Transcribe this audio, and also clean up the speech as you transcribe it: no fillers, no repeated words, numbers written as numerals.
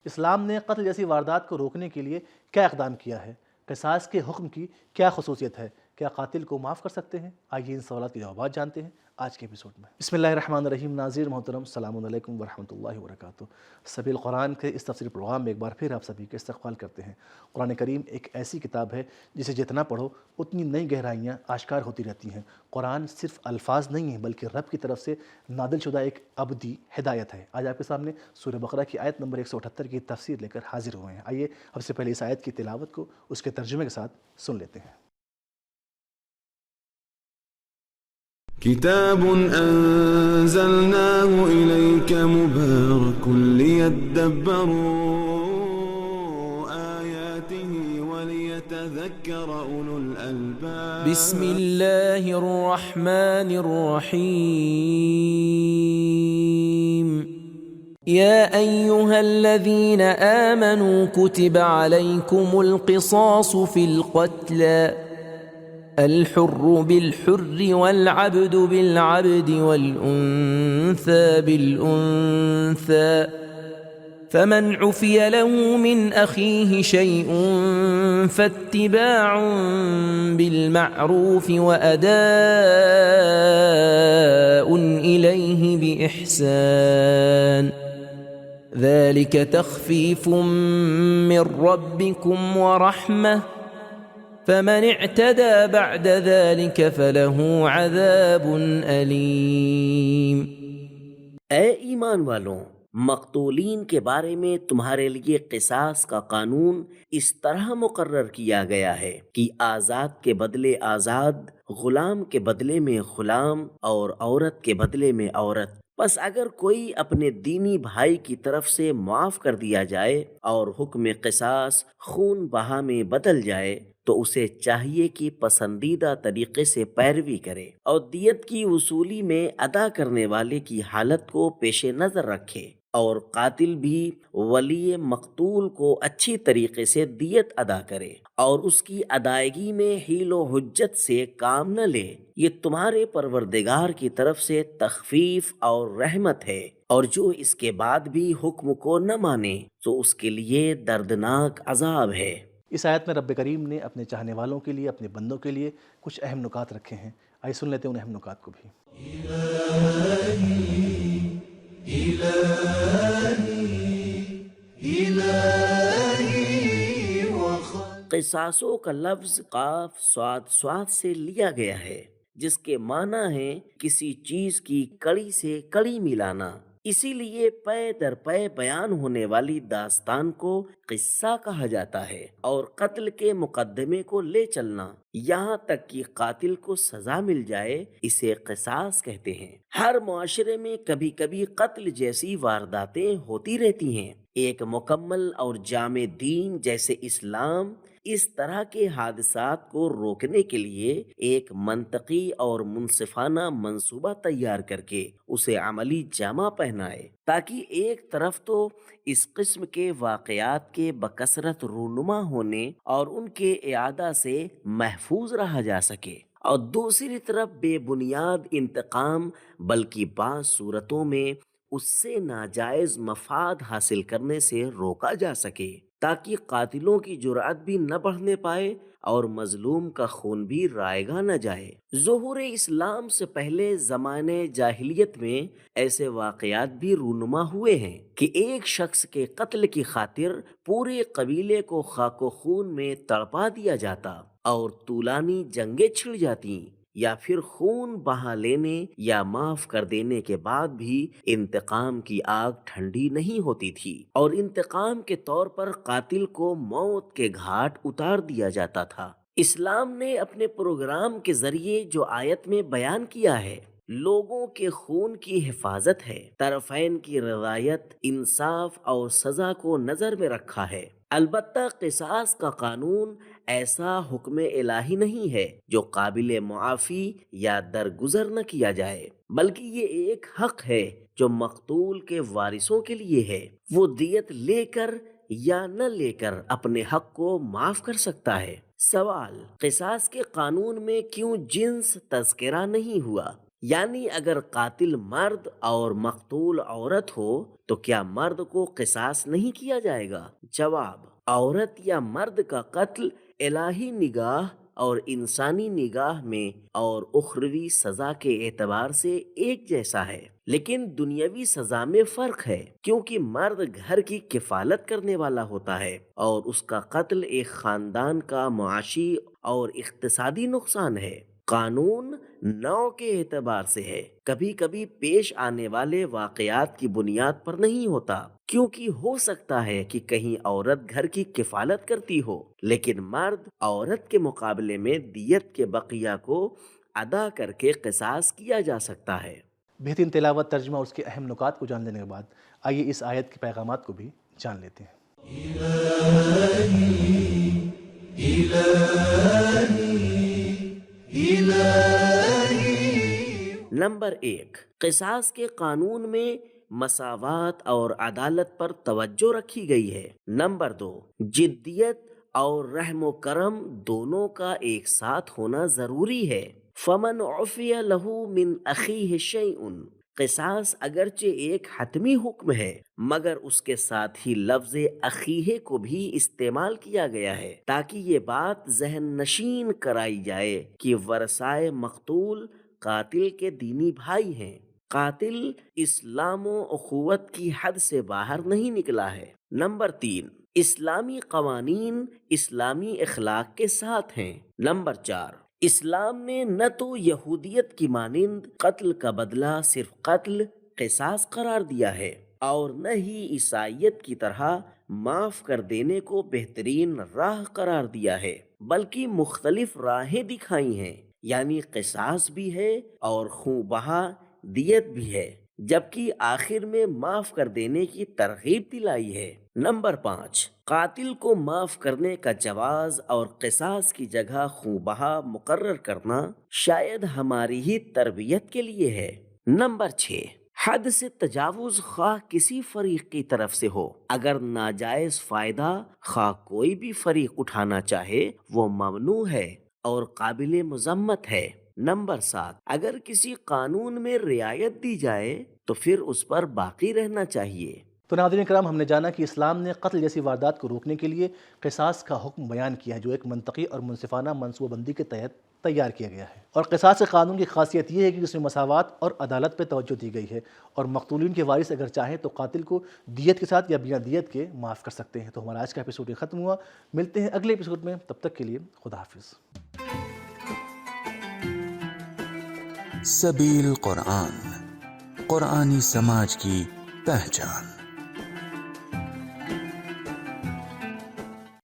اسلام نے قتل جیسی واردات کو روکنے کے لیے کیا اقدام کیا ہے؟ قصاص کے حکم کی کیا خصوصیت ہے؟ کیا قاتل کو معاف کر سکتے ہیں؟ آئیے ان سوالات کے جوابات جانتے ہیں آج کے ایپیسوڈ میں۔ بسم اللہ الرحمن الرحیم۔ ناظرین محترم، السلام علیکم ورحمۃ اللہ وبرکاتہ۔ سبیل قرآن کے اس تفسیری پروگرام میں ایک بار پھر آپ سبھی کا استقبال کرتے ہیں۔ قرآن کریم ایک ایسی کتاب ہے جسے جتنا پڑھو اتنی نئی گہرائیاں آشکار ہوتی رہتی ہیں۔ قرآن صرف الفاظ نہیں ہیں بلکہ رب کی طرف سے نازل شدہ ایک ابدی ہدایت ہے۔ آج آپ کے سامنے سورہ بقرہ کی آیت نمبر 178 کی تفسیر لے کر حاضر ہوئے ہیں۔ آئیے اب سے پہلے اس آیت کی تلاوت کو اس کے ترجمے کے ساتھ سن لیتے ہیں۔ كتاب أنزلناه إليك مبارك ليدبروا آياته وليتذكر أولو الألباب بسم الله الرحمن الرحيم يا أيها الذين آمنوا كتب عليكم القصاص في القتلى الحر بالحر والعبد بالعبد والأنثى بالأنثى فمن عفي له من أخيه شيء فاتباع بالمعروف وأداء إليه بإحسان ذلك تخفيف من ربكم ورحمة فمن اعتدى بعد ذلك فله عذاب أليم۔ اے ایمان والوں، مقتولین کے بارے میں تمہارے لیے قصاص کا قانون اس طرح مقرر کیا گیا ہے کہ آزاد کے بدلے آزاد، غلام کے بدلے میں غلام اور عورت کے بدلے میں عورت۔ بس اگر کوئی اپنے دینی بھائی کی طرف سے معاف کر دیا جائے اور حکم قصاص خون بہا میں بدل جائے تو اسے چاہیے کہ پسندیدہ طریقے سے پیروی کرے اور دیت کی وصولی میں ادا کرنے والے کی حالت کو پیش نظر رکھے، اور قاتل بھی ولی مقتول کو اچھی طریقے سے دیت ادا کرے اور اس کی ادائیگی میں حیل و حجت سے کام نہ لے۔ یہ تمہارے پروردگار کی طرف سے تخفیف اور رحمت ہے، اور جو اس کے بعد بھی حکم کو نہ مانے تو اس کے لیے دردناک عذاب ہے۔ اس آیت میں رب کریم نے اپنے چاہنے والوں کے لیے، اپنے بندوں کے لیے کچھ اہم نکات رکھے ہیں۔ آئیے سن لیتے ہیں ان اہم نکات کو بھی۔ قصاصوں کا لفظ قاف صاد صاد سے لیا گیا ہے، جس کے معنی ہے کسی چیز کی کڑی سے کڑی ملانا۔ اسی لیے پے در پے بیان ہونے والی داستان کو قصہ کہا جاتا ہے، اور قتل کے مقدمے کو لے چلنا یہاں تک کہ قاتل کو سزا مل جائے اسے قصاص کہتے ہیں۔ ہر معاشرے میں کبھی کبھی قتل جیسی وارداتیں ہوتی رہتی ہیں۔ ایک مکمل اور جامع دین جیسے اسلام اس طرح کے حادثات کو روکنے کے لیے ایک منطقی اور منصفانہ منصوبہ تیار کر کے اسے عملی جامہ پہنائے، تاکہ ایک طرف تو اس قسم کے واقعات کے بکثرت رونما ہونے اور ان کے اعادہ سے محفوظ رہا جا سکے، اور دوسری طرف بے بنیاد انتقام بلکہ بعض صورتوں میں اس سے ناجائز مفاد حاصل کرنے سے روکا جا سکے، تاکہ قاتلوں کی جرأت بھی نہ بڑھنے پائے اور مظلوم کا خون بھی رائگاں نہ جائے۔ ظہور اسلام سے پہلے زمانے جاہلیت میں ایسے واقعات بھی رونما ہوئے ہیں کہ ایک شخص کے قتل کی خاطر پورے قبیلے کو خاک و خون میں تڑپا دیا جاتا اور طولانی جنگیں چھڑ جاتی، یا پھر خون بہا لینے یا معاف کر دینے کے بعد بھی انتقام کی آگ ٹھنڈی نہیں ہوتی تھی، اور انتقام کے طور پر قاتل کو موت کے گھاٹ اتار دیا جاتا تھا۔ اسلام نے اپنے پروگرام کے ذریعے جو آیت میں بیان کیا ہے، لوگوں کے خون کی حفاظت ہے، طرفین کی رضایت، انصاف اور سزا کو نظر میں رکھا ہے۔ البتہ قصاص کا قانون ایسا حکم الہی نہیں ہے جو قابل معافی یا درگزر نہ کیا جائے، بلکہ یہ ایک حق ہے جو مقتول کے وارثوں کے لیے ہے۔ وہ دیت لے کر یا نہ لے کر اپنے حق کو معاف کر سکتا ہے۔ سوال: قصاص کے قانون میں کیوں جنس تذکرہ نہیں ہوا؟ یعنی اگر قاتل مرد اور مقتول عورت ہو تو کیا مرد کو قصاص نہیں کیا جائے گا؟ جواب: عورت یا مرد کا قتل الہی نگاہ اور انسانی نگاہ میں اور اخروی سزا کے اعتبار سے ایک جیسا ہے، لیکن دنیاوی سزا میں فرق ہے، کیونکہ مرد گھر کی کفالت کرنے والا ہوتا ہے اور اس کا قتل ایک خاندان کا معاشی اور اقتصادی نقصان ہے۔ قانون نوع کے اعتبار سے ہے، کبھی کبھی پیش آنے والے واقعات کی بنیاد پر نہیں ہوتا، کیونکہ ہو سکتا ہے کہ کہیں عورت گھر کی کفالت کرتی ہو لیکن مرد عورت کے مقابلے میں دیت کے بقیہ کو ادا کر کے قصاص کیا جا سکتا ہے۔ بہترین تلاوت، ترجمہ اور اس کے اہم نکات کو جان لینے کے بعد آئیے اس آیت کے پیغامات کو بھی جان لیتے ہیں۔ نمبر 1، قصاص کے قانون میں مساوات اور عدالت پر توجہ رکھی گئی ہے۔ نمبر 2، جدیت اور رحم و کرم دونوں کا ایک ساتھ ہونا ضروری ہے۔ فمن عفی لہ من اخیہ شیء، قصاص اگرچہ ایک حتمی حکم ہے مگر اس کے ساتھ ہی لفظ اخیہ کو بھی استعمال کیا گیا ہے تاکہ یہ بات ذہن نشین کرائی جائے کہ ورثائے مقتول قاتل کے دینی بھائی ہیں۔ قاتل اسلام و اخوت کی حد سے باہر نہیں نکلا ہے۔ نمبر 3، اسلامی قوانین اسلامی اخلاق کے ساتھ ہیں۔ نمبر 4، اسلام نے نہ تو یہودیت کی مانند قتل کا بدلہ صرف قتل قصاص قرار دیا ہے اور نہ ہی عیسائیت کی طرح معاف کر دینے کو بہترین راہ قرار دیا ہے، بلکہ مختلف راہیں دکھائی ہیں، یعنی قصاص بھی ہے اور خون بہا دیت بھی ہے، جبکہ آخر میں معاف کر دینے کی ترغیب دلائی ہے۔ نمبر 5، قاتل کو معاف کرنے کا جواز اور قصاص کی جگہ خون بہا مقرر کرنا شاید ہماری ہی تربیت کے لیے ہے۔ نمبر 6، حد سے تجاوز خواہ کسی فریق کی طرف سے ہو، اگر ناجائز فائدہ خواہ کوئی بھی فریق اٹھانا چاہے وہ ممنوع ہے اور قابل مذمت ہے۔ نمبر 7، اگر کسی قانون میں رعایت دی جائے تو پھر اس پر باقی رہنا چاہیے۔ تو ناظرین کرام، ہم نے جانا کہ اسلام نے قتل جیسی واردات کو روکنے کے لیے قصاص کا حکم بیان کیا ہے، جو ایک منطقی اور منصفانہ منصوبہ بندی کے تحت تیار کیا گیا ہے۔ اور قصاص کے قانون کی خاصیت یہ ہے کہ اس میں مساوات اور عدالت پہ توجہ دی گئی ہے، اور مقتولین کے وارث اگر چاہیں تو قاتل کو دیت کے ساتھ یا بنا دیت کے معاف کر سکتے ہیں۔ تو ہمارا آج کا ایپیسوڈ یہ ختم ہوا، ملتے ہیں اگلے ایپیسوڈ میں، تب تک کے لیے خدا حافظ۔ سبیل قرآن، قرآنی سماج کی پہچان۔